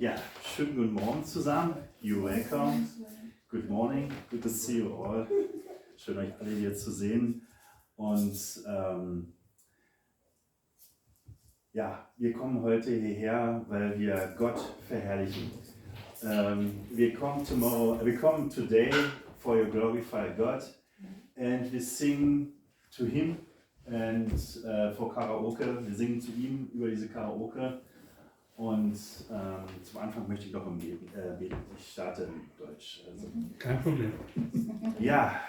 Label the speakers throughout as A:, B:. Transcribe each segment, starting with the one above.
A: Ja, schönen guten Morgen zusammen. You're welcome. Good morning. Good to see you all. Schön, euch alle hier zu sehen. Und wir kommen heute hierher, weil wir Gott verherrlichen. We come today for you glorify God, and we sing to Him and for Karaoke. Wir singen zu ihm über diese Karaoke. Und zum Anfang möchte ich noch beten. Ich starte in Deutsch. Also.
B: Kein Problem.
A: Ja,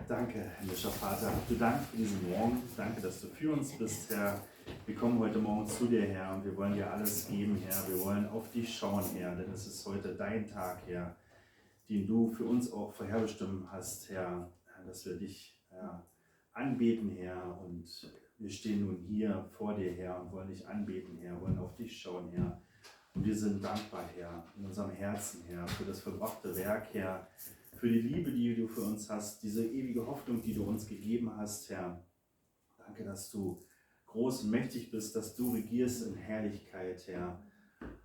A: danke, himmlischer Vater. Du Dank für diesen Morgen. Danke, dass du für uns bist, Herr. Wir kommen heute Morgen zu dir, Herr, und wir wollen dir alles geben, Herr. Wir wollen auf dich schauen, Herr, denn es ist heute dein Tag, Herr, den du für uns auch vorherbestimmt hast, Herr, dass wir dich anbeten, Herr, und wir stehen nun hier vor dir, Herr, und wollen dich anbeten, Herr, wollen auf dich schauen, Herr. Und wir sind dankbar, Herr, in unserem Herzen, Herr, für das vollbrachte Werk, Herr, für die Liebe, die du für uns hast, diese ewige Hoffnung, die du uns gegeben hast, Herr. Danke, dass du groß und mächtig bist, dass du regierst in Herrlichkeit, Herr.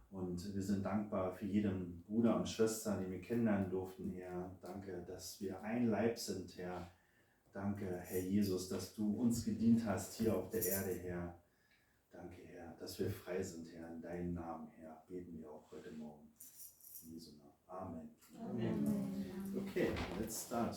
A: Und wir sind dankbar für jeden Bruder und Schwester, die wir kennenlernen durften, Herr. Danke, dass wir ein Leib sind, Herr. Danke, Herr Jesus, dass du uns gedient hast hier auf der Erde, Herr. Danke, Herr, dass wir frei sind, Herr. In deinem Namen, Herr, beten wir auch heute Morgen. In Jesu Namen. Amen. Amen. Okay, let's start.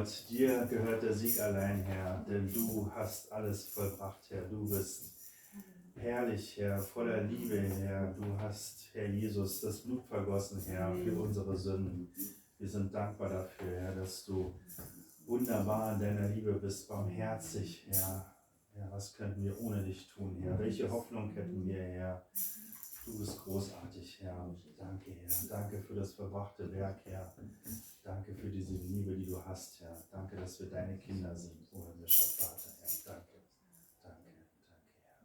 A: Gott, dir gehört der Sieg allein, Herr, denn du hast alles vollbracht, Herr. Du bist herrlich, Herr, voller Liebe, Herr. Du hast, Herr Jesus, das Blut vergossen, Herr, für unsere Sünden. Wir sind dankbar dafür, Herr, dass du wunderbar in deiner Liebe bist, barmherzig, Herr. Ja, was könnten wir ohne dich tun, Herr? Welche Hoffnung hätten wir, Herr? Du bist großartig, Herr. Danke, Herr. Danke für das verbrachte Werk, Herr. Danke für diese Liebe, die du hast, Herr. Danke, dass wir deine Kinder sind, o himmlischer Vater, Herr. Danke, danke, danke, Herr.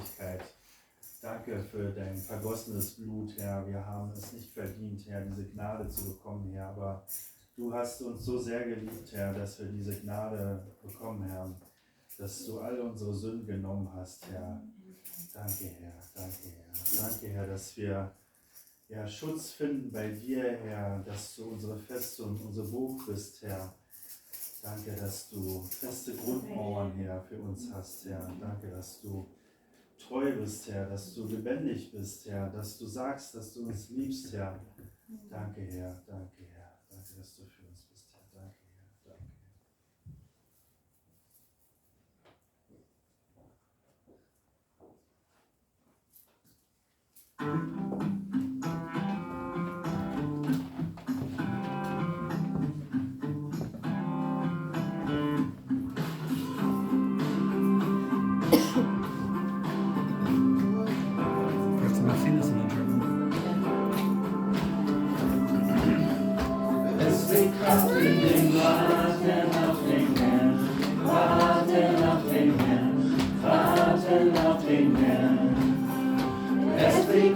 A: Barmherzigkeit. Danke für dein vergossenes Blut, Herr. Wir haben es nicht verdient, Herr, diese Gnade zu bekommen, Herr. Aber du hast uns so sehr geliebt, Herr, dass wir diese Gnade bekommen, Herr. Dass du all unsere Sünden genommen hast, Herr. Danke, Herr. Danke, Herr. Danke, Herr, dass wir Schutz finden bei dir, Herr. Dass du unsere Festung, unsere Burg bist, Herr. Danke, dass du feste Grundmauern, Herr, für uns hast, Herr. Danke, dass du treu bist, Herr, dass du lebendig bist, Herr, dass du sagst, dass du uns liebst, Herr. Danke, Herr, danke, Herr. Danke, dass du für uns bist, Herr. Danke, Herr, danke.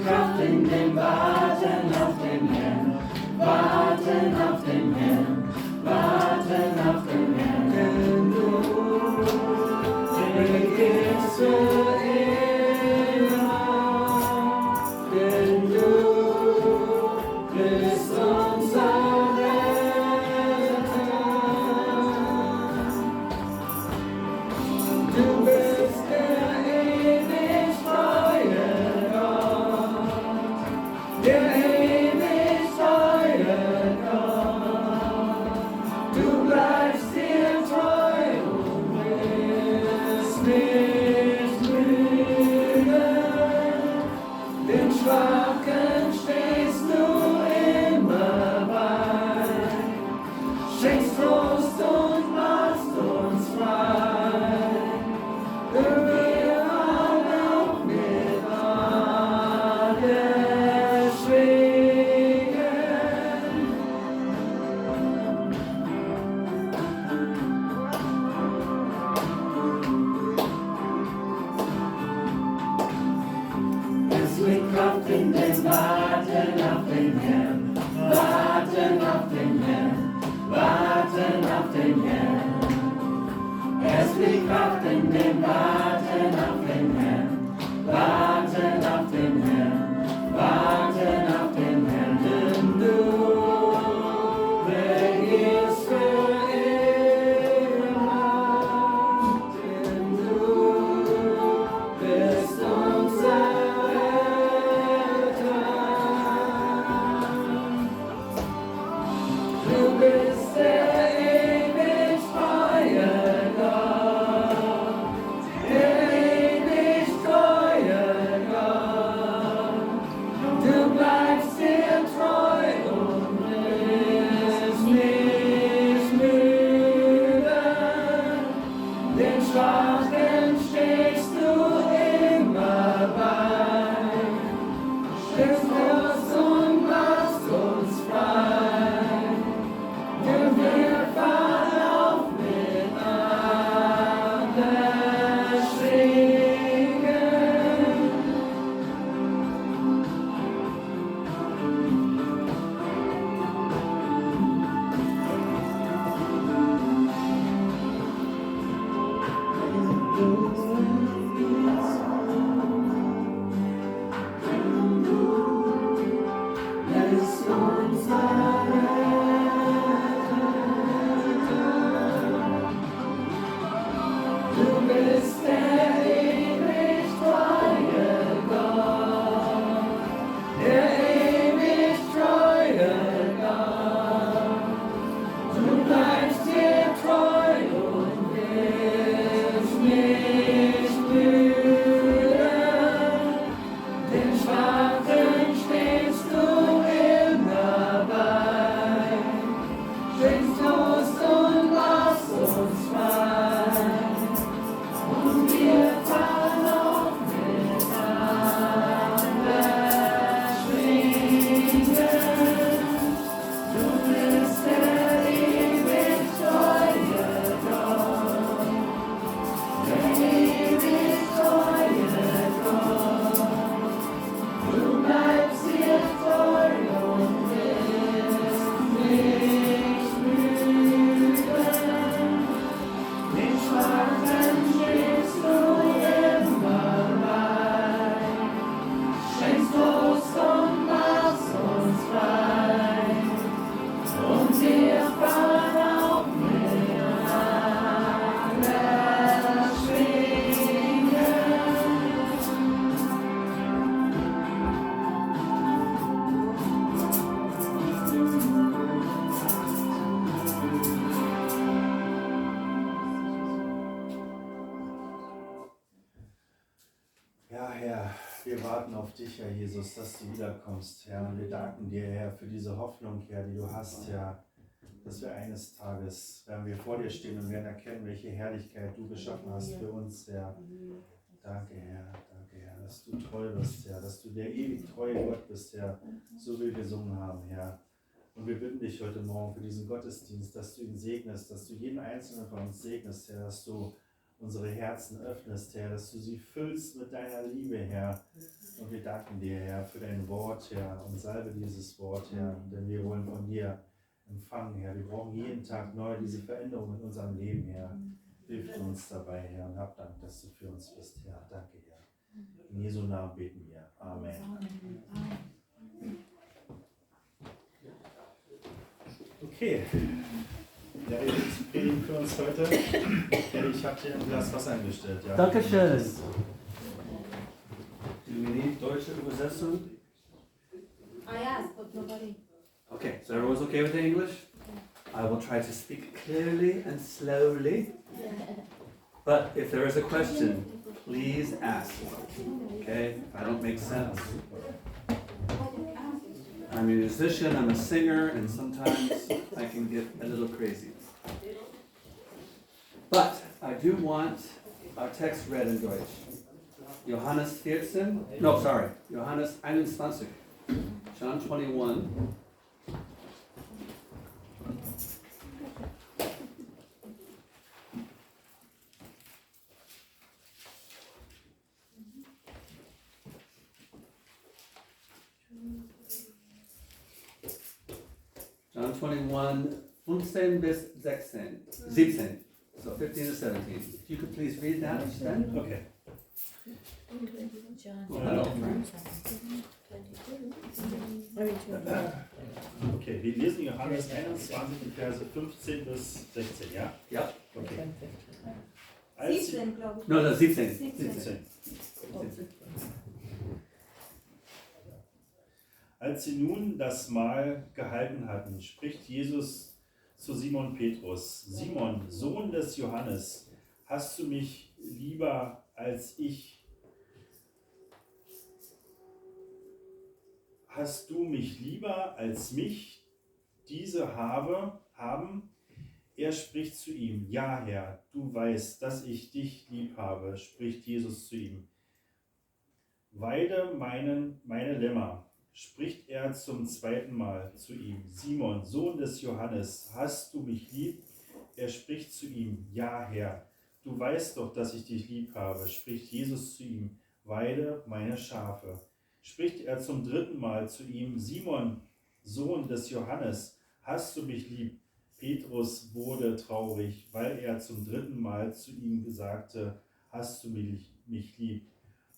B: Kraft in dem Warten auf den Herrn, warten auf den Herrn, warten auf den Herrn. Denn du regierst für immer, denn du bist unser Retter.
A: auf dich, Herr Jesus, dass du wiederkommst, Herr. Und wir danken dir, Herr, für diese Hoffnung, Herr, die du hast, Herr, dass wir eines Tages, werden wir vor dir stehen und werden erkennen, welche Herrlichkeit du geschaffen hast für uns, Herr. Danke, Herr, dass du treu bist, Herr, dass du der ewig treue Gott bist, Herr, so wie wir gesungen haben, Herr. Und wir bitten dich heute Morgen für diesen Gottesdienst, dass du ihn segnest, dass du jeden Einzelnen von uns segnest, Herr, dass du unsere Herzen öffnest, Herr, dass du sie füllst mit deiner Liebe, Herr. Und wir danken dir, Herr, für dein Wort, Herr, und salbe dieses Wort, Herr, denn wir wollen von dir empfangen, Herr. Wir brauchen jeden Tag neu diese Veränderung in unserem Leben, Herr. Hilf uns dabei, Herr, und hab Dank, dass du für uns bist, Herr. Danke, Herr. In Jesu Namen beten wir. Amen. Okay. Ja, ihr predigen für uns heute. Ich habe dir ein Glas Wasser eingestellt. Ja.
C: Dankeschön. Do we need deutsche Übersetzung?
D: I asked, but nobody.
C: Okay, so everyone's okay with the English? I will try to speak clearly and slowly. But if there is a question, please ask. Okay? If I don't make sense. I'm a musician, I'm a singer, and sometimes I can get a little crazy. But I do want our text read in Deutsch. Johannes 14, no, sorry, Johannes 21, John 21. John 21, 15 bis 17. So 15 to 17. If you could please read that, Sven.
A: Okay. Okay, wir lesen Johannes 21, die Verse 15 bis 16, ja?
C: Ja.
A: Okay.
D: 17, glaube ich.
C: No, 17.
A: 17. Als sie nun das Mahl gehalten hatten, spricht Jesus zu Simon Petrus: Simon, Sohn des Johannes, hast du mich lieber als ich? Hast du mich lieber als mich? Diese haben. Er spricht zu ihm: Ja, Herr, du weißt, dass ich dich lieb habe, spricht Jesus zu ihm. Weide meine Lämmer. Spricht er zum zweiten Mal zu ihm: Simon, Sohn des Johannes, hast du mich lieb? Er spricht zu ihm: Ja, Herr, du weißt doch, dass ich dich lieb habe, spricht Jesus zu ihm: Weide meine Schafe. Spricht er zum dritten Mal zu ihm: Simon, Sohn des Johannes, hast du mich lieb? Petrus wurde traurig, weil er zum dritten Mal zu ihm sagte: Hast du mich lieb?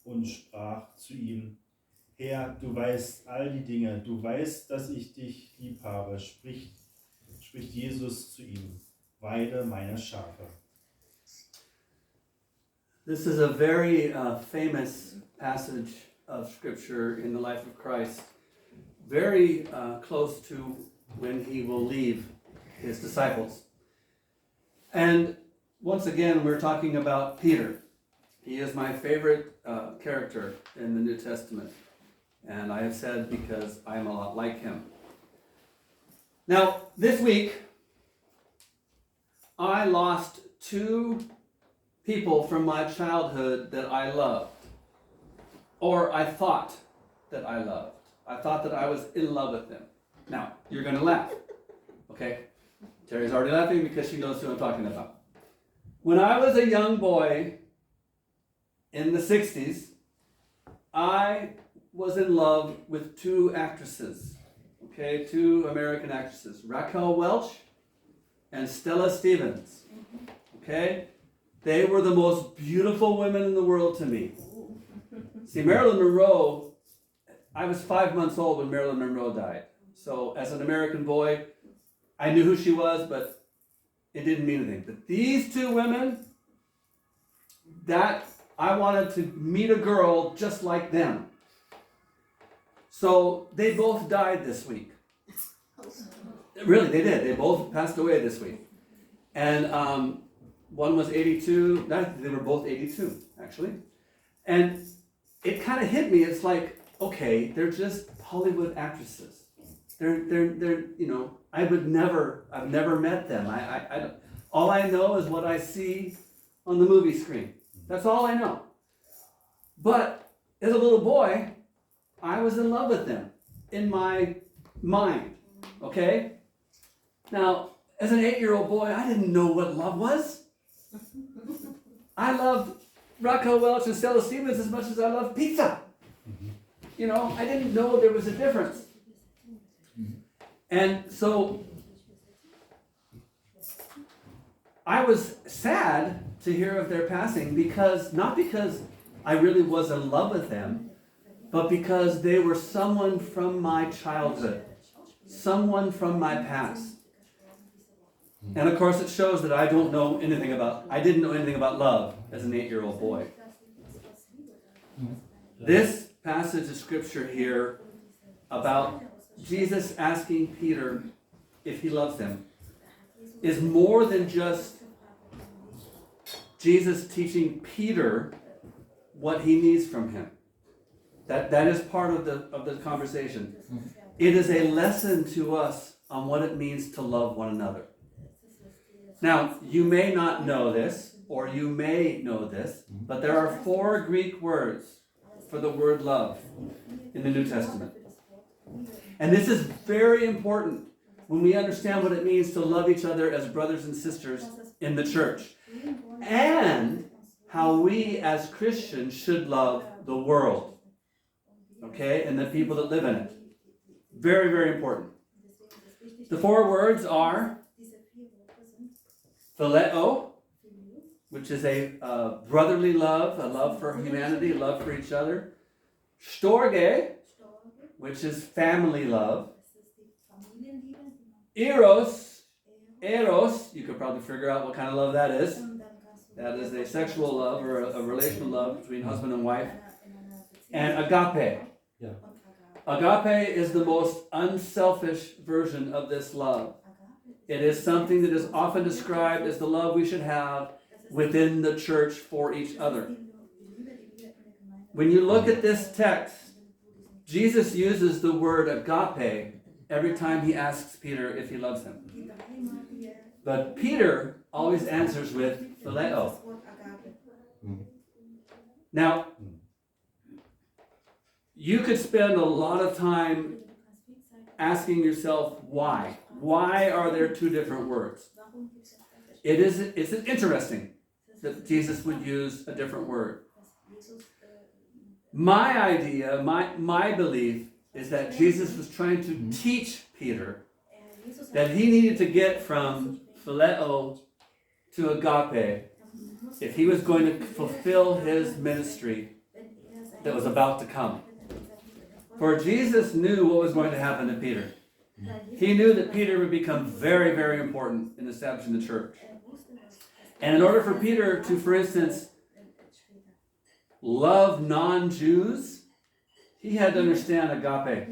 A: Und sprach zu ihm: Herr, du weißt all die Dinge, du weißt, dass ich dich lieb habe, spricht Jesus zu ihm: Weide meine Schafe.
C: This is a very famous passage of Scripture in the life of Christ, very close to when he will leave his disciples. And once again, we're talking about Peter. He is my favorite character in the New Testament. And I have said because I am a lot like him. Now, this week, I lost 2 people from my childhood that I loved. Or I thought that I loved. I thought that I was in love with them. Now, you're going to laugh. Okay? Terry's already laughing because she knows who I'm talking about. When I was a young boy in the 60s, I was in love with 2 actresses. Okay, 2 American actresses, Raquel Welch and Stella Stevens. Okay? They were the most beautiful women in the world to me. See, Marilyn Monroe, I was 5 months old when Marilyn Monroe died. So as an American boy, I knew who she was, but it didn't mean anything. But these 2 women, that I wanted to meet a girl just like them. So they both died this week. Really, they did. They both passed away this week. And one was 82. They were both 82, actually. And it kind of hit me. It's like, okay, they're just Hollywood actresses. They're I've never met them. I don't, all I know is what I see on the movie screen. That's all I know. But as a little boy, I was in love with them in my mind. Okay? Now, as an 8-year-old boy, I didn't know what love was. I loved Rocco Welch and Stella Stevens as much as I loved pizza. I didn't know there was a difference. And so I was sad to hear of their passing not because I really was in love with them, but because they were someone from my childhood, someone from my past. And of course it shows that I didn't know anything about love as an 8-year-old boy. This passage of scripture here about Jesus asking Peter if he loves him is more than just Jesus teaching Peter what he needs from him. That is part of the conversation. It is a lesson to us on what it means to love one another. Now, you may not know this, or you may know this, but there are 4 Greek words for the word love in the New Testament. And this is very important when we understand what it means to love each other as brothers and sisters in the church, and how we as Christians should love the world, okay, and the people that live in it. Very, very important. The 4 words are phileo, which is a brotherly love, a love for humanity, a love for each other. Storge, which is family love. Eros, you could probably figure out what kind of love that is. That is a sexual love or a relational love between husband and wife. And agape.
B: Yeah.
C: Agape is the most unselfish version of this love. It is something that is often described as the love we should have within the church for each other. When you look at this text, Jesus uses the word agape every time he asks Peter if he loves him. But Peter always answers with phileo. Now, you could spend a lot of time asking yourself why. Why are there 2 different words? It's interesting that Jesus would use a different word. My idea, my belief is that Jesus was trying to teach Peter that he needed to get from phileo to agape if he was going to fulfill his ministry that was about to come. For Jesus knew what was going to happen to Peter. He knew that Peter would become very, very important in establishing the church. And in order for Peter to, for instance, love non-Jews, he had to understand agape.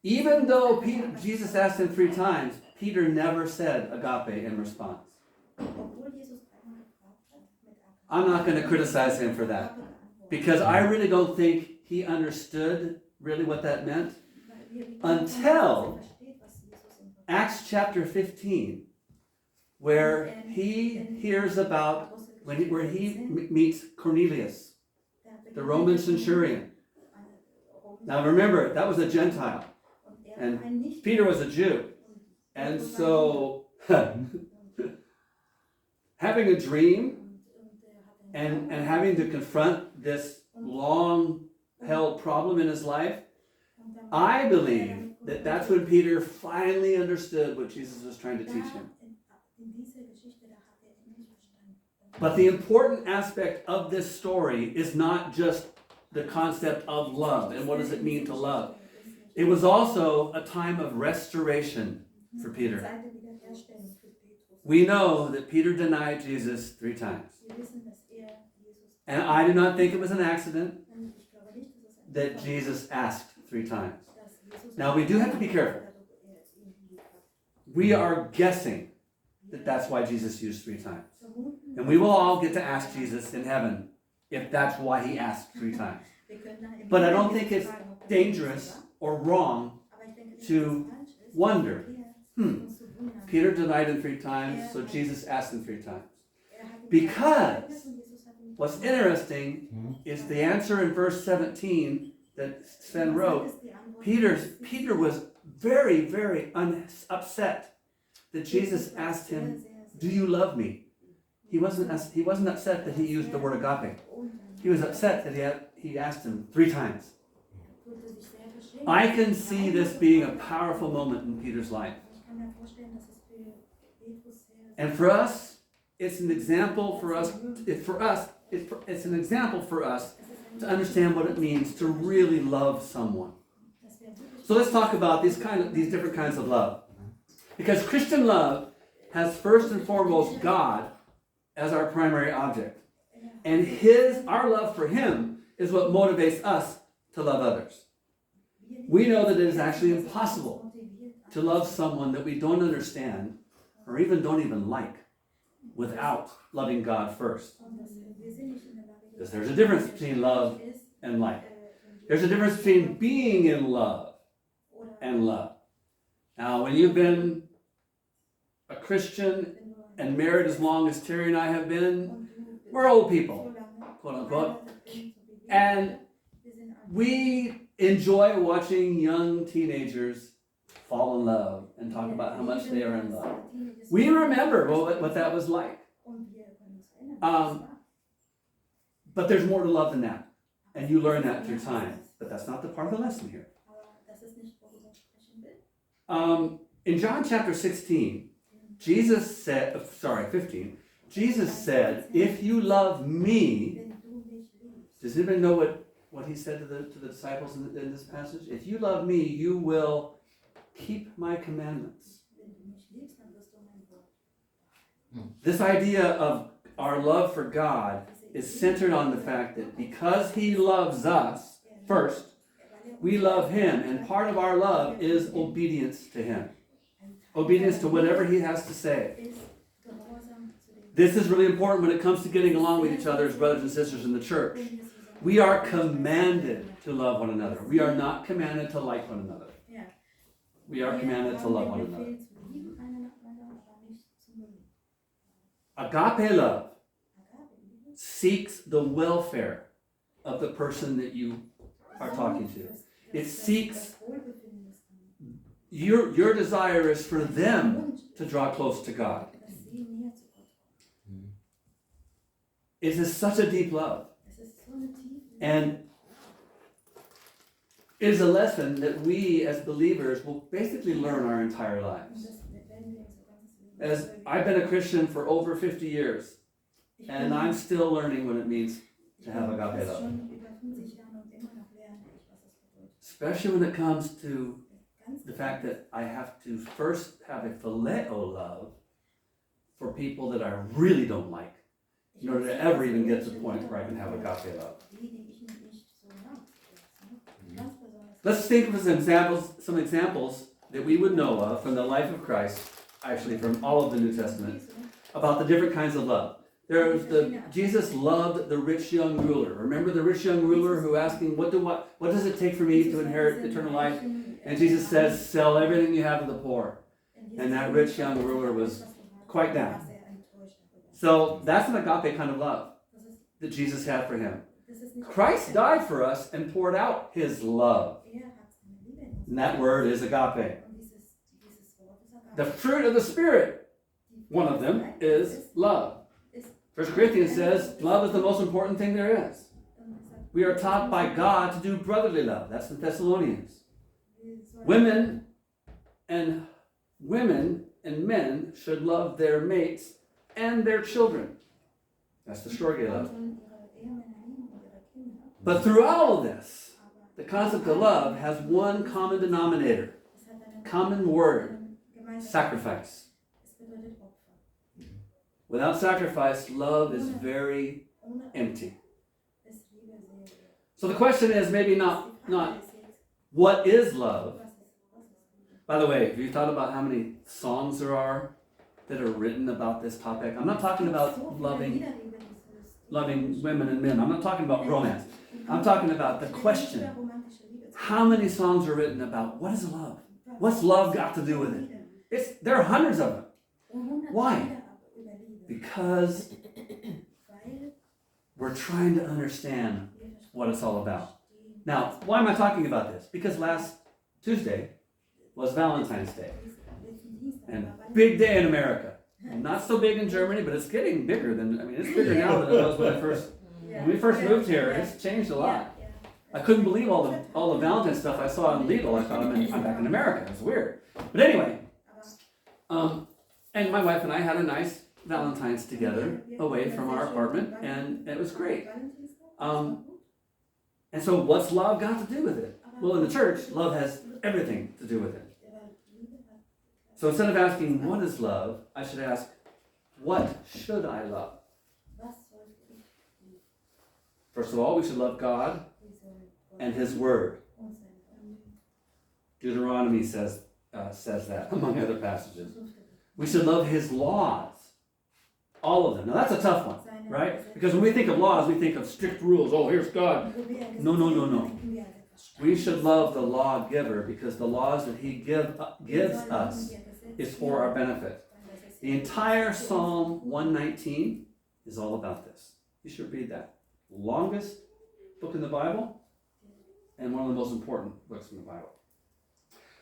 C: Even though Jesus asked him 3 times, Peter never said agape in response. I'm not going to criticize him for that, because I really don't think he understood really what that meant until Acts chapter 15, where he hears about, where he meets Cornelius, the Roman centurion. Now remember, that was a Gentile, and Peter was a Jew. And so, having a dream and having to confront this long-held problem in his life, I believe that that's when Peter finally understood what Jesus was trying to teach him. But the important aspect of this story is not just the concept of love and what does it mean to love. It was also a time of restoration for Peter. We know that Peter denied Jesus 3 times. And I do not think it was an accident that Jesus asked 3 times. Now, we do have to be careful. We are guessing that that's why Jesus used 3 times. And we will all get to ask Jesus in heaven if that's why he asked 3 times. But I don't think it's dangerous or wrong to wonder. Peter denied him 3 times, so Jesus asked him 3 times. Because what's interesting is the answer in verse 17 that Sven wrote. Peter was very, very upset that Jesus asked him, "Do you love me?" He wasn't upset that he used the word agape. He was upset that he asked him 3 times. I can see this being a powerful moment in Peter's life. And for us, it's an example for us. It's an example for us to understand what it means to really love someone. So let's talk about these different kinds of love. Because Christian love has first and foremost God as our primary object. And our love for Him is what motivates us to love others. We know that it is actually impossible to love someone that we don't understand or don't even like without loving God first. Because there's a difference between love and like. There's a difference between being in love and love. Now, when you've been a Christian and married as long as Terry and I have been, we're old people, quote unquote. And we enjoy watching young teenagers fall in love and talk about how much they are in love. We remember what that was like. But there's more to love than that. And you learn that through time. But that's not the part of the lesson here. In John chapter 16, 15, Jesus said, "If you love me," does anybody know what he said to the disciples in this passage? "If you love me, you will keep my commandments." This idea of our love for God is centered on the fact that because He loves us first, we love Him, and part of our love is obedience to Him. Obedience to whatever He has to say. This is really important when it comes to getting along with each other as brothers and sisters in the church. We are commanded to love one another. We are not commanded to like one another. We are commanded to love one another. Agape love seeks the welfare of the person that you are talking to. It seeks, your desire is for them to draw close to God. It is such a deep love. And it is a lesson that we as believers will basically learn our entire lives. As I've been a Christian for over 50 years, and I'm still learning what it means to have agape love. Especially when it comes to the fact that I have to first have a phileo love for people that I really don't like in order to ever even get to the point where I can have agape love. Let's think of some examples that we would know of from the life of Christ, actually from all of the New Testament, about the different kinds of love. Jesus loved the rich young ruler. Remember the rich young ruler who asked him, what does it take for me to inherit eternal life? And Jesus says, "Sell everything you have to the poor." And that rich young ruler was quite down. So that's an agape kind of love that Jesus had for him. Christ died for us and poured out His love. And that word is agape. The fruit of the Spirit, one of them, is love. 1 Corinthians says, love is the most important thing there is. We are taught by God to do brotherly love. That's in Thessalonians. Women and men should love their mates and their children. That's the storge love. But through all of this, the concept of love has one common denominator, common word, sacrifice. Without sacrifice, love is very empty. So the question is maybe not what is love? By the way, have you thought about how many songs there are that are written about this topic? I'm not talking about loving women and men. I'm not talking about romance. I'm talking about the question. How many songs are written about what is love? What's love got to do with it? There are hundreds of them. Why? Because we're trying to understand what it's all about. Now, why am I talking about this? Because last Tuesday was Valentine's Day. And big day in America. Not so big in Germany, but it's getting bigger it's bigger now than it was when we first moved here. It's changed a lot. I couldn't believe all the Valentine's stuff I saw on Liebst. I thought I'm back in America. It's weird. But anyway, and my wife and I had a nice Valentine's together away from our apartment, and it was great. And so what's love got to do with it? Well, in the church, love has everything to do with it. So instead of asking, what is love, I should ask, what should I love? First of all, we should love God and His Word. Deuteronomy says that, among other passages. We should love His laws. All of them. Now that's a tough one, right? Because when we think of laws, we think of strict rules. Oh, here's God. No. We should love the lawgiver because the laws that He gives us is for our benefit. The entire Psalm 119 is all about this. You should read that. Longest book in the Bible and one of the most important books in the Bible.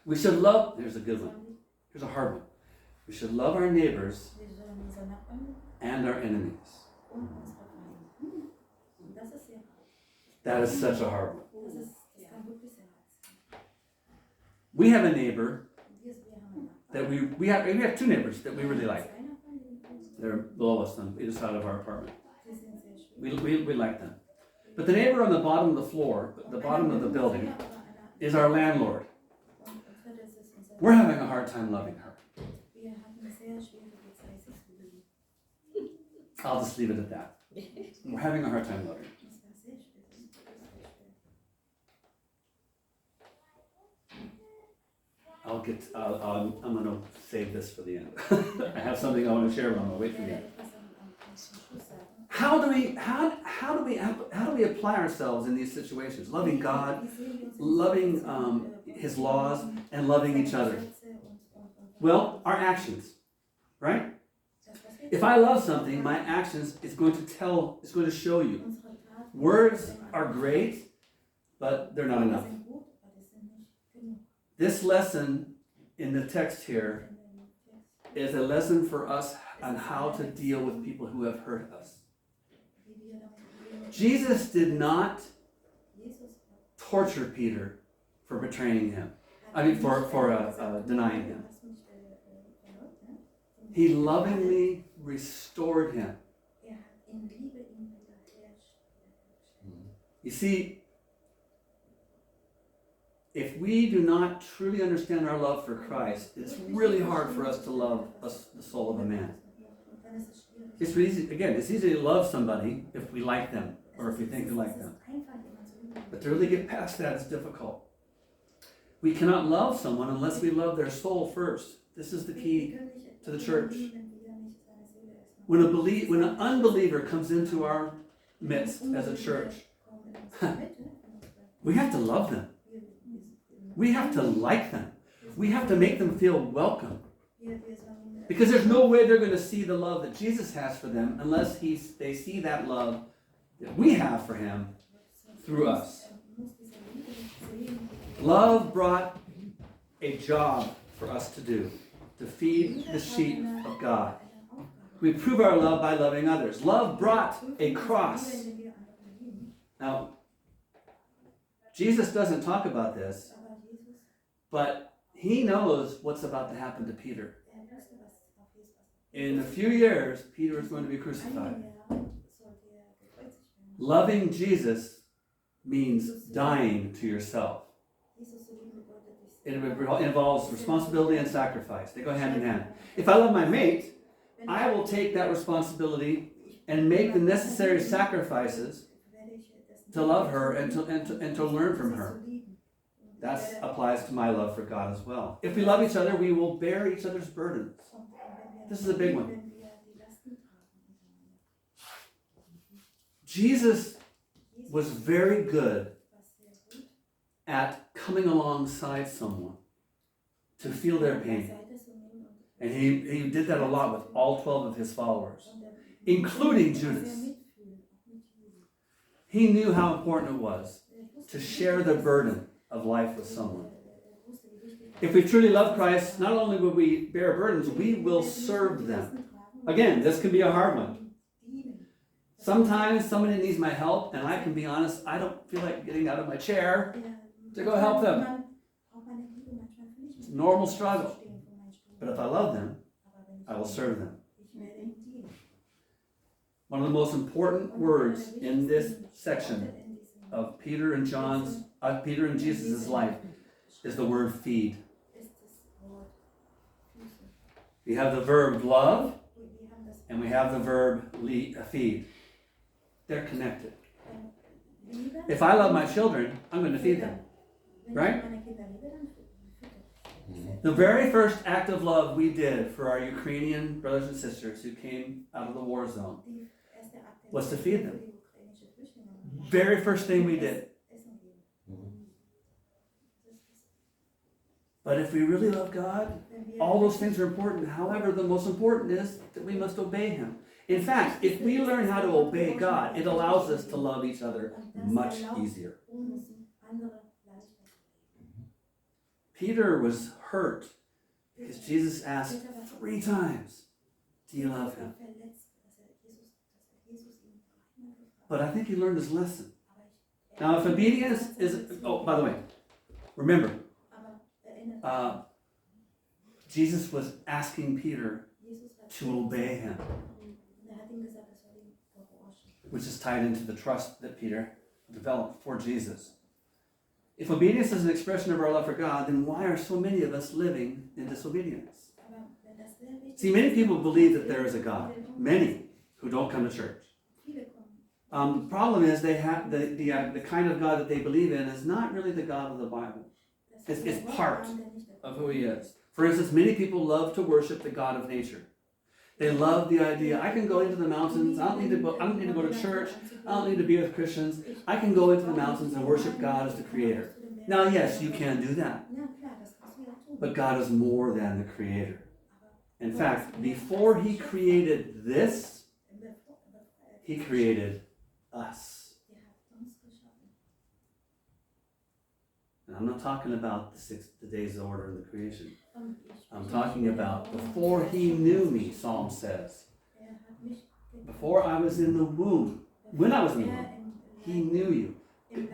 C: We should love, here's a good one. Here's a hard one. We should love our neighbors and our enemies. That is such a hard one. We have a neighbor that we have two neighbors that we really like. They're below us on either side of our apartment. We like them. But the neighbor on the bottom of the floor, the bottom of the building, is our landlord. We're having a hard time loving her. I'll just leave it at that. We're having a hard time loving her. I'm going to save this for the end. I have something I want to share, but I'm going to wait for the end. How do we apply ourselves in these situations? Loving God, loving His laws, and loving each other. Well, our actions, right? If I love something, my actions is going to show you. Words are great, but they're not enough. This lesson in the text here is a lesson for us on how to deal with people who have hurt us. Jesus did not torture Peter for betraying him. For denying him. He lovingly restored him. You see, if we do not truly understand our love for Christ, it's really hard for us to love the soul of a man. It's easy to love somebody if we like them or if we think we like them. But to really get past that is difficult. We cannot love someone unless we love their soul first. This is the key to the church. When an unbeliever comes into our midst as a church, we have to love them. We have to like them. We have to make them feel welcome. Because there's no way they're going to see the love that Jesus has for them unless they see that love that we have for Him through us. Love brought a job for us to do, to feed the sheep of God. We prove our love by loving others. Love brought a cross. Now, Jesus doesn't talk about this, but He knows what's about to happen to Peter. In a few years, Peter is going to be crucified. Loving Jesus means dying to yourself. It involves responsibility and sacrifice. They go hand in hand. If I love my mate, I will take that responsibility and make the necessary sacrifices to love her and to learn from her. That applies to my love for God as well. If we love each other, we will bear each other's burdens. This is a big one. Jesus was very good at coming alongside someone to feel their pain. And he did that a lot with all 12 of his followers, including Judas. He knew how important it was to share the burden of life with someone. If we truly love Christ, not only will we bear burdens, we will serve them. Again, this can be a hard one. Sometimes somebody needs my help, and I can be honest, I don't feel like getting out of my chair to go help them. It's a normal struggle. But if I love them, I will serve them. One of the most important words in this section of Peter and Jesus' life is the word feed. We have the verb love, and we have the verb feed. They're connected. If I love my children, I'm going to feed them. Right? The very first act of love we did for our Ukrainian brothers and sisters who came out of the war zone was to feed them. Very first thing we did. But if we really love God, all those things are important. However, the most important is that we must obey Him. In fact, if we learn how to obey God, it allows us to love each other much easier. Peter was hurt because Jesus asked 3 times, do you love him? But I think he learned his lesson. Now, if obedience is... Oh, by the way, remember, Jesus was asking Peter to obey him, which is tied into the trust that Peter developed for Jesus. If obedience is an expression of our love for God, then why are so many of us living in disobedience? See, many people believe that there is a God. Many who don't come to church. The problem is they have the kind of God that they believe in is not really the God of the Bible. It's part of who He is. For instance, many people love to worship the God of nature. They love the idea, I can go into the mountains, I don't need to go to church, I don't need to be with Christians, I can go into the mountains and worship God as the Creator. Now, yes, you can do that. But God is more than the Creator. In fact, before He created this, He created us. And I'm not talking about the days of order in the creation. I'm talking about before He knew me, Psalm says. Before I was in the womb, when I was in the womb, He knew you.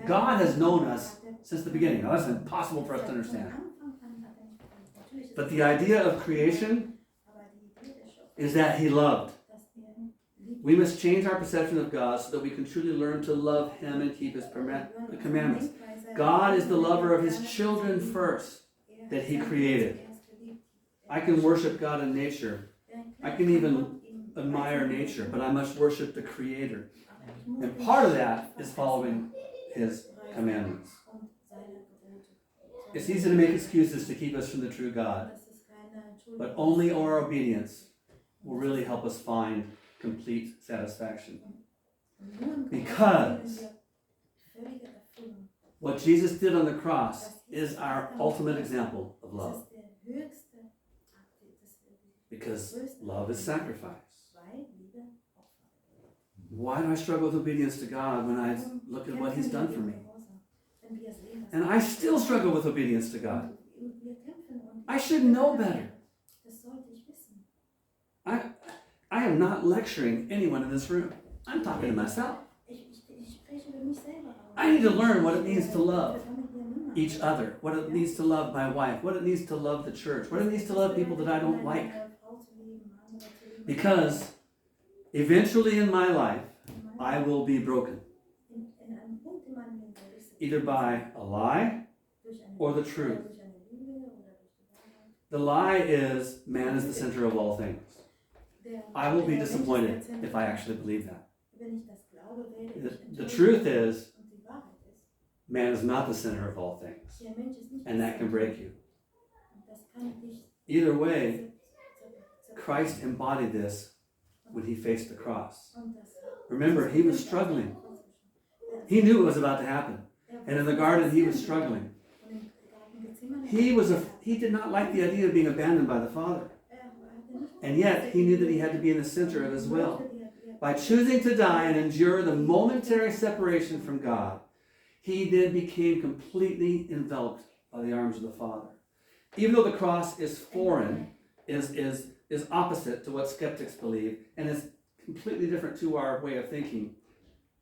C: God has known us since the beginning. Now, that's impossible for us to understand. But the idea of creation is that He loved. We must change our perception of God so that we can truly learn to love Him and keep His commandments. God is the lover of His children first that He created. I can worship God in nature. I can even admire nature, but I must worship the Creator. And part of that is following His commandments. It's easy to make excuses to keep us from the true God, but only our obedience will really help us find complete satisfaction. Because what Jesus did on the cross is our ultimate example of love. Because love is sacrifice. Why do I struggle with obedience to God when I look at what He's done for me? And I still struggle with obedience to God. I should know better. I am not lecturing anyone in this room. I'm talking to myself. I need to learn what it means to love each other, what it means to love my wife, what it means to love the church, what it means to love people that I don't like. Because eventually in my life, I will be broken. Either by a lie or the truth. The lie is man is the center of all things. I will be disappointed if I actually believe that. The truth is, man is not the center of all things. And that can break you. Either way, Christ embodied this when He faced the cross. Remember, He was struggling. He knew it was about to happen. And in the garden, he was struggling. He did not like the idea of being abandoned by the Father. And yet, he knew that he had to be in the center of his will. By choosing to die and endure the momentary separation from God, he then became completely enveloped by the arms of the Father. Even though the cross is foreign, is opposite to what skeptics believe, and is completely different to our way of thinking,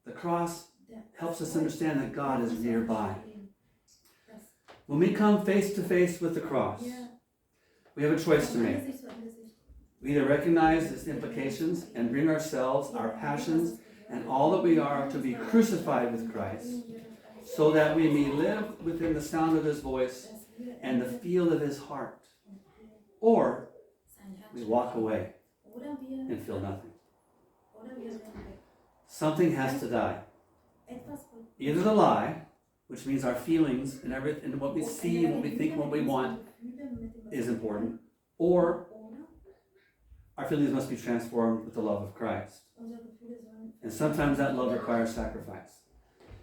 C: the cross helps us understand that God is nearby. When we come face to face with the cross, we have a choice to make. We either recognize its implications and bring ourselves, our passions, and all that we are to be crucified with Christ, so that we may live within the sound of his voice and the feel of his heart. Or we walk away and feel nothing. Something has to die. Either the lie, which means our feelings and everything, and what we see, what we think, what we want is important, or our feelings must be transformed with the love of Christ. And sometimes that love requires sacrifice.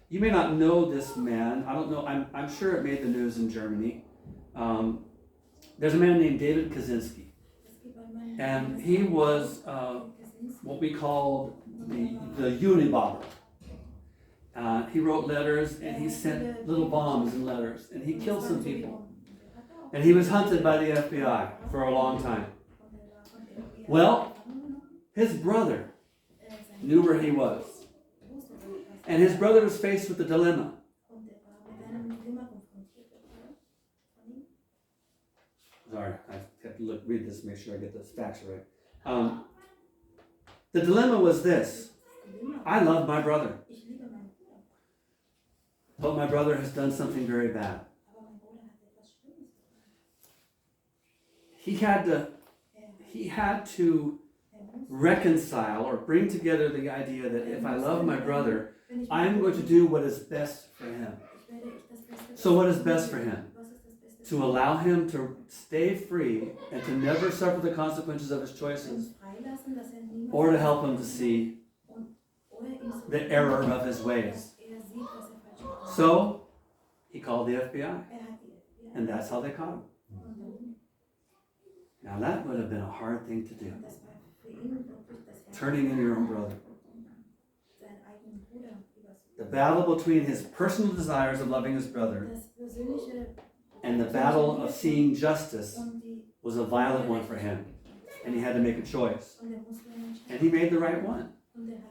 C: You may not know this man. I don't know. I'm sure it made the news in Germany. There's a man named David Kaczynski. And he was what we call the Unibomber. He wrote letters and he sent little bombs and letters. And he killed some people. And he was hunted by the FBI for a long time. Well, his brother knew where he was. And his brother was faced with a dilemma. Sorry, I have to read this to make sure I get the facts right. The dilemma was this. I love my brother. But my brother has done something very bad. He had to reconcile or bring together the idea that if I love my brother, I'm going to do what is best for him. So what is best for him? To allow him to stay free and to never suffer the consequences of his choices, or to help him to see the error of his ways. So he called the FBI, and that's how they caught him. Now that would have been a hard thing to do. Turning in your own brother. The battle between his personal desires of loving his brother and the battle of seeing justice was a violent one for him. And he had to make a choice. And he made the right one,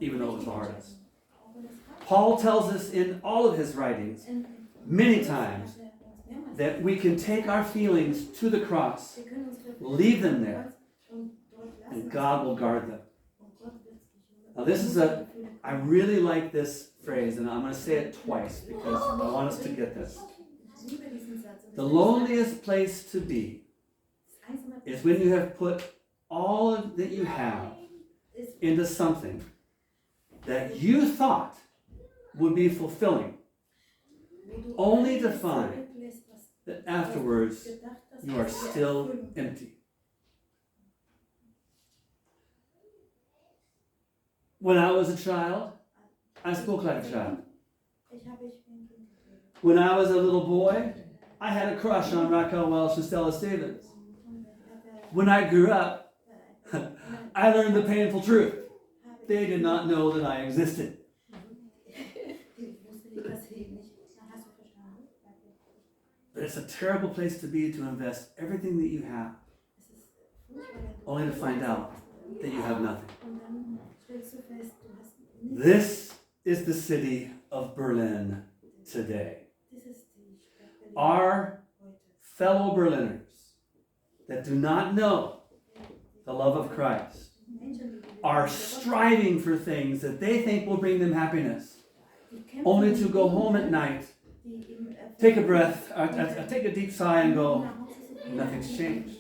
C: even though it was the hardest. Paul tells us in all of his writings, many times, that we can take our feelings to the cross, leave them there, and God will guard them. Now I really like this phrase, and I'm going to say it twice because I want us to get this. The loneliest place to be is when you have put all that you have into something that you thought would be fulfilling, only to find that afterwards you are still empty. When I was a child, I spoke like a child. When I was a little boy, I had a crush on Raquel Welch and Stella Stevens. When I grew up, I learned the painful truth. They did not know that I existed. But it's a terrible place to be, to invest everything that you have, only to find out that you have nothing. This is the city of Berlin today. Our fellow Berliners that do not know the love of Christ are striving for things that they think will bring them happiness, only to go home at night, take a breath, take a deep sigh and go, nothing's changed.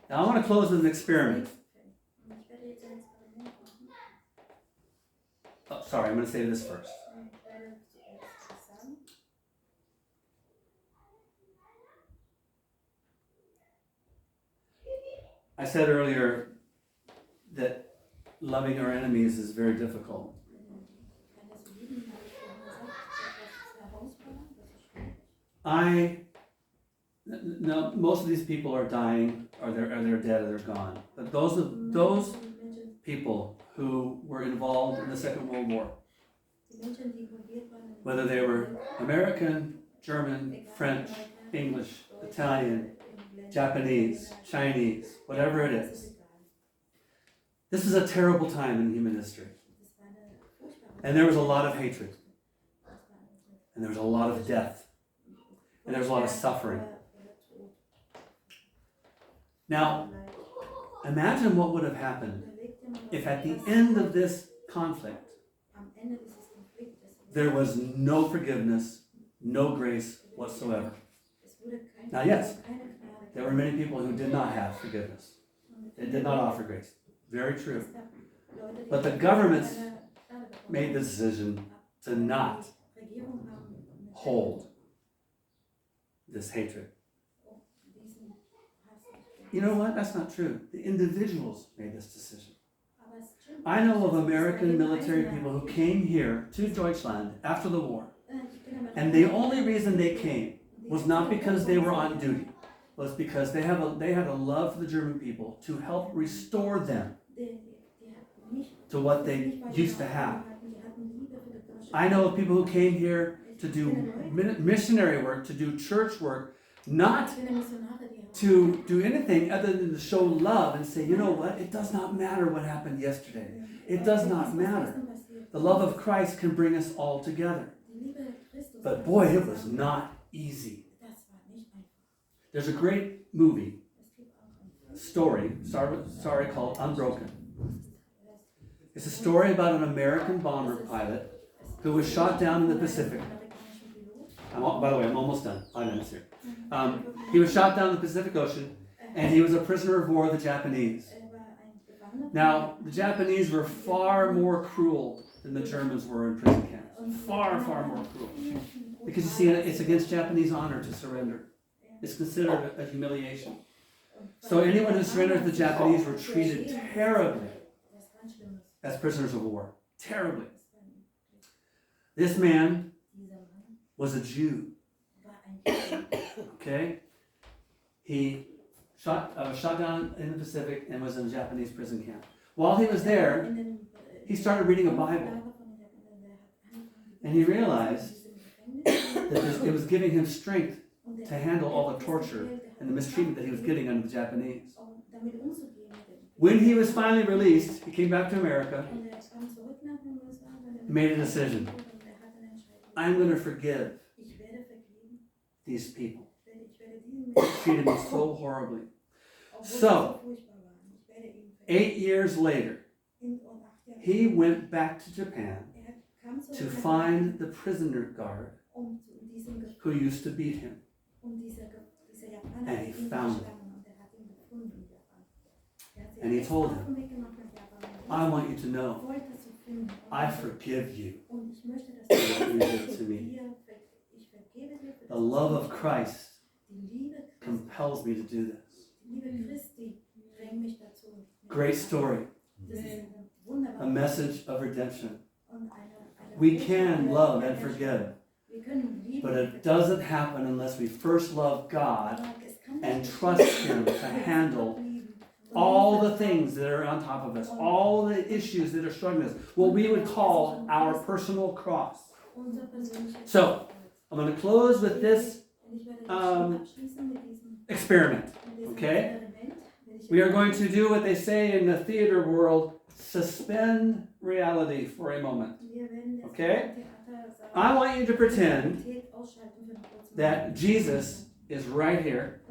C: Now I want to close with an experiment. Oh, sorry, I'm going to say this first. I said earlier that loving our enemies is very difficult. Now, most of these people are dying, or they're dead, or they're gone. But those people who were involved in the Second World War, whether they were American, German, French, English, Italian, Japanese, Chinese, whatever it is, this is a terrible time in human history. And there was a lot of hatred. And there was a lot of death. And there was a lot of suffering. Now, imagine what would have happened if at the end of this conflict, there was no forgiveness, no grace whatsoever. Now, yes, there were many people who did not have forgiveness. They did not offer grace. Very true. But the governments made the decision to not hold this hatred. You know what? That's not true. The individuals made this decision. I know of American military people who came here to Deutschland after the war, and the only reason they came was not because they were on duty, was because they had a love for the German people to help restore them to what they used to have. I know of people who came here to do missionary work, to do church work, not to do anything other than to show love and say, you know what, it does not matter what happened yesterday. It does not matter. The love of Christ can bring us all together. But boy, it was not easy. There's a great story called Unbroken. It's a story about an American bomber pilot who was shot down in the Pacific. By the way, I'm almost done. 5 minutes here. He was shot down in the Pacific Ocean, and he was a prisoner of war of the Japanese. Now, the Japanese were far more cruel than the Germans were in prison camps. Far, far more cruel. Because you see, it's against Japanese honor to surrender. It's considered a humiliation. So anyone who surrendered to the Japanese were treated terribly as prisoners of war. Terribly. This man was a Jew. Okay? He was shot down in the Pacific and was in a Japanese prison camp. While he was there, he started reading a Bible. And he realized that it was giving him strength to handle all the torture and the mistreatment that he was getting under the Japanese. When he was finally released, he came back to America. He made a decision. I'm going to forgive these people. They treated me so horribly. So, 8 years later, he went back to Japan to find the prisoner guard who used to beat him. And he found him. And he told him, I want you to know, I forgive you for what you did to me. The love of Christ compels me to do this. Great story. A message of redemption. We can love and forgive, but it doesn't happen unless we first love God and trust Him to handle all the things that are on top of us, all the issues that are struggling us, what we would call our personal cross. So, I'm going to close with this experiment, okay? We are going to do what they say in the theater world, suspend reality for a moment, okay? I want you to pretend that Jesus is right here.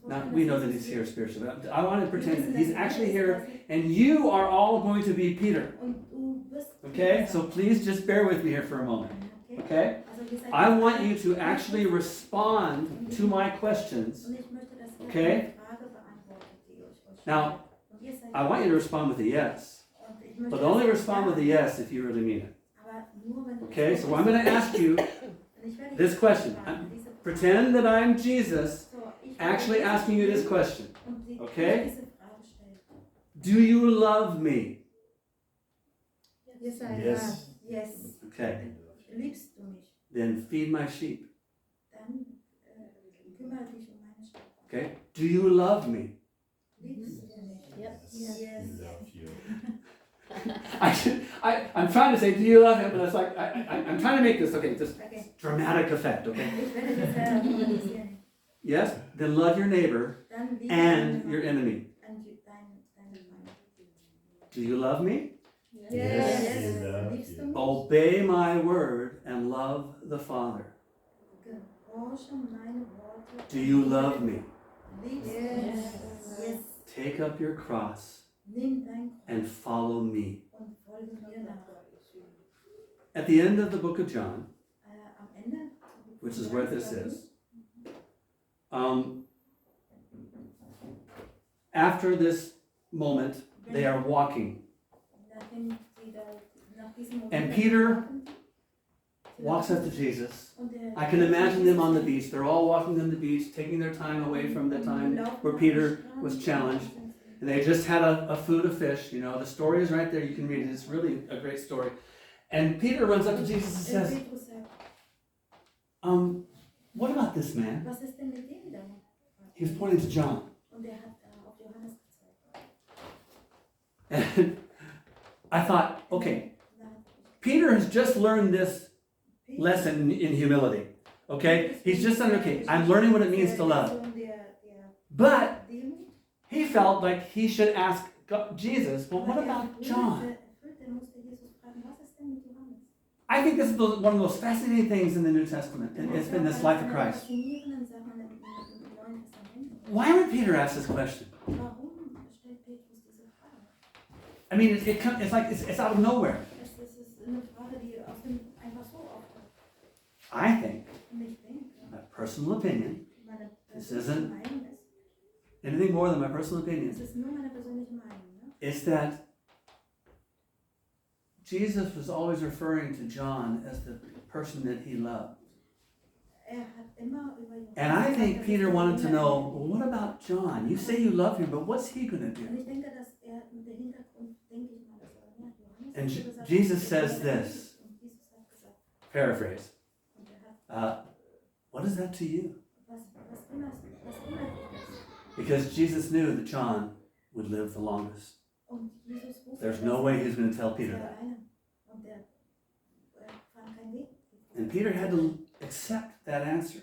C: Now, we know that he's here spiritually, but I want to pretend that he's actually here, and you are all going to be Peter. Okay? So please just bear with me here for a moment. Okay? I want you to actually respond to my questions. Okay? Now, I want you to respond with a yes. But only respond with a yes if you really mean it. Okay? So I'm going to ask you this question. Pretend that I'm Jesus actually asking you this question. Okay? Do you love me?
D: Yes, I
A: Yes.
D: love. Yes.
C: Okay.
D: Liebst du mich?
C: Then feed my sheep.
D: Dann kümmere dich um meine Stadt.
C: Okay? Do you love me?
D: Liebst du mich? Yes.
C: I'm trying to say, do you love him? But it's like, I'm trying to make this, okay, just
D: Okay.
C: dramatic effect, okay?
D: Ich werde das realisieren.
C: Yes? Then love your neighbor
D: Dann liebe
C: and your enemy.
D: deine Feinde.
C: Do you love me?
D: Yes. Liebst du mich?
C: Obey my word and love the Father.
D: Gehorche meine Worte.
C: Do you love me?
D: Liebst du mich? Yes.
C: Take up your cross
D: Nimm dein Kreuz
C: and follow me.
D: und folge mir nach.
C: At the end of the book of John,
D: Am Ende,
C: which is where this is, after this moment, they are walking.
D: nachdem sie da, nach diesem Moment
C: And Peter
D: laufen,
C: walks up to Jesus.
D: und der-
C: I can imagine them on the beach. They're all walking on the beach, taking their time away from the time where Peter was challenged. And they just had a food of fish. You know, the story is right there. You can read it. It's really a great story. And Peter runs up to Jesus and says,
D: Petrus sagt,
C: what about this man?
D: was ist denn mit dem da?
C: He was pointing to John.
D: Und er hat auf Johannes gezeigt.
C: And I thought, okay,
D: Da hat
C: Peter has just learned this lesson in humility. Okay? He's just done, okay, I'm learning what it means to love. But he felt like he should ask Jesus, well, what about John? I think this is one of the most fascinating things in the New Testament. And it's been this life of Christ. Why would Peter ask this question? I mean, it's like it's out of nowhere. I think, my personal opinion, this isn't anything more than my personal opinion, is that Jesus was always referring to John as the person that he loved. And I think Peter wanted to know, well, what about John? You say you love him, but what's he going to do? And Jesus says this, paraphrase, what is that to you? Because Jesus knew that John would live the longest. There's no way he's going to tell Peter that. And Peter had to accept that answer.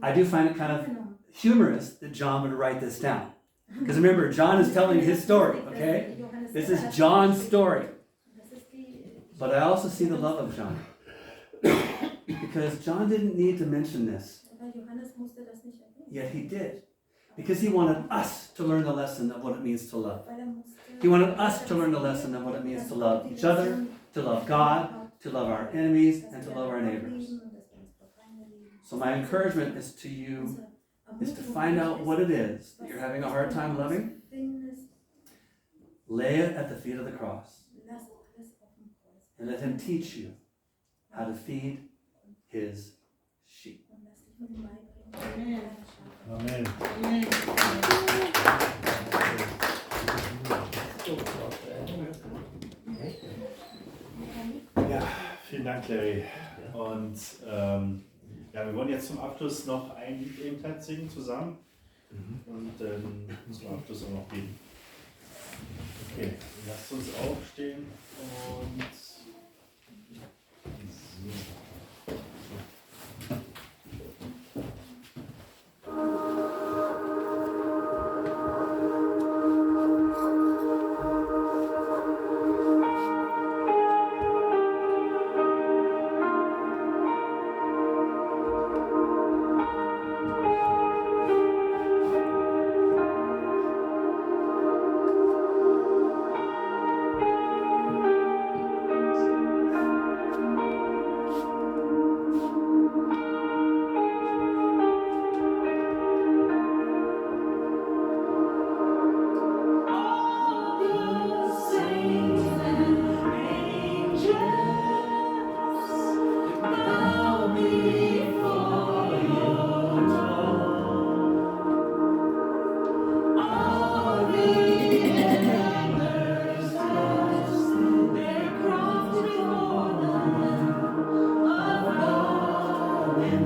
C: I do find it kind of humorous that John would write this down. Because remember, John is telling his story, okay? This is John's story. But I also see the love of John. Because John didn't need to mention this, yet he did. Because he wanted us to learn the lesson of what it means to love. He wanted us to learn the lesson of what it means to love each other, to love God, to love our enemies, and to love our neighbors. So my encouragement is to you, is to find out what it is that you're having a hard time loving. Lay it at the feet of the cross. And let him teach you how to feed his sheep.
B: Amen.
A: Amen. Ja, vielen Dank, Larry. Und ja, wir wollen jetzt zum Abschluss noch ein Lied eben singen zusammen und zum Abschluss auch noch beten. Okay, lasst uns aufstehen und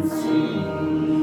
B: See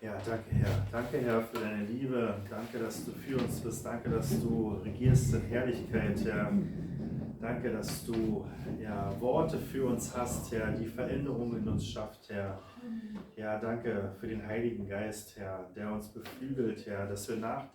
A: Ja, danke Herr. Danke Herr für deine Liebe. Danke, dass du für uns bist. Danke, dass du regierst in Herrlichkeit, Herr. Danke, dass du Worte für uns hast, Herr, die Veränderung in uns schafft, Herr. Ja, danke für den Heiligen Geist, Herr, der uns beflügelt, Herr, dass wir nachdenken.